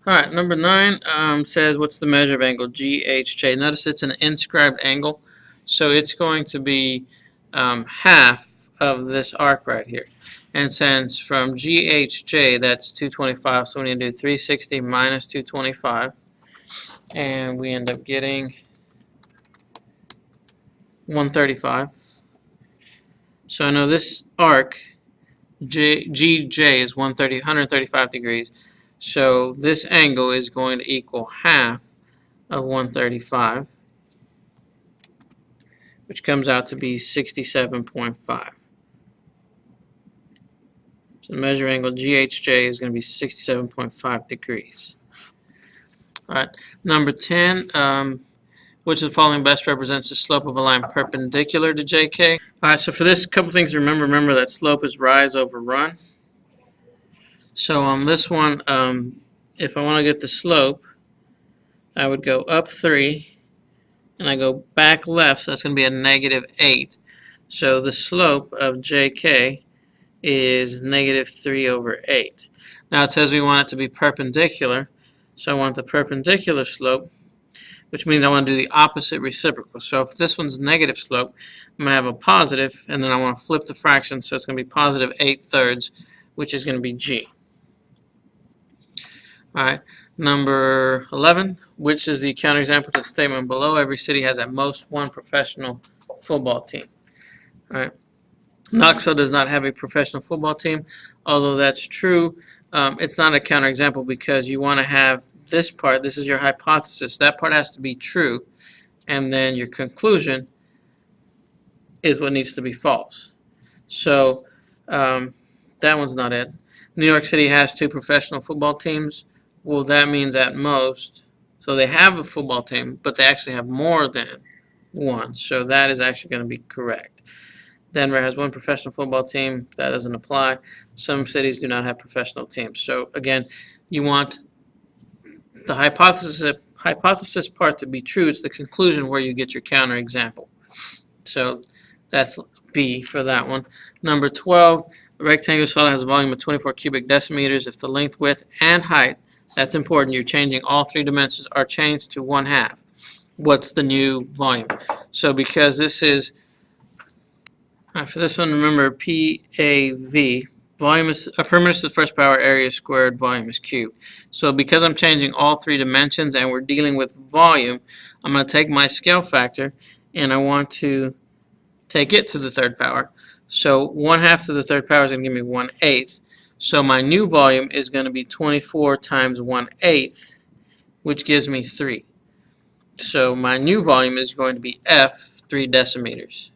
Alright, number 9 says what's the measure of angle GHJ. Notice it's an inscribed angle, so it's going to be half of this arc right here. And since from GHJ that's 225, so we need to do 360 minus 225, and we end up getting 135. So I know this arc GJ is 135 degrees. So this angle is going to equal half of 135, which comes out to be 67.5. So the measure angle GHJ is going to be 67.5 degrees. Alright, number 10, which of the following best represents the slope of a line perpendicular to JK? Alright, so for this, a couple things to remember. Remember that slope is rise over run. So on this one, if I want to get the slope, I would go up 3, and I go back left, so that's going to be a -8. So the slope of JK is -3 over 8. Now it says we want it to be perpendicular, so I want the perpendicular slope, which means I want to do the opposite reciprocal. So if this one's negative slope, I'm going to have a positive, and then I want to flip the fraction, so it's going to be positive 8/3, which is going to be G. Alright, number 11, which is the counterexample to the statement below? Every city has at most one professional football team. Alright, Knoxville does not have a professional football team. Although that's true, it's not a counterexample because you want to have this part, this is your hypothesis, that part has to be true, and then your conclusion is what needs to be false. So that one's not it. New York City has 2 professional football teams. Well, that means at most, so they have a football team, but they actually have more than one. So that is actually going to be correct. Denver has 1 professional football team. That doesn't apply. Some cities do not have professional teams. So again, you want the hypothesis part to be true. It's the conclusion where you get your counterexample. So that's B for that one. Number 12, a rectangular solid has a volume of 24 cubic decimeters if the length, width, and height, that's important, you're changing all 3 dimensions, are changed to 1/2. What's the new volume? So because this is, for this one, remember PAV, volume is a perimeter to the first power, area squared, volume is cubed. So because I'm changing all 3 dimensions and we're dealing with volume, I'm going to take my scale factor and I want to take it to the 3rd power. So 1/2 to the 3rd power is going to give me 1/8. So my new volume is going to be 24 times 1/8, which gives me 3. So my new volume is going to be F, 3 decimeters.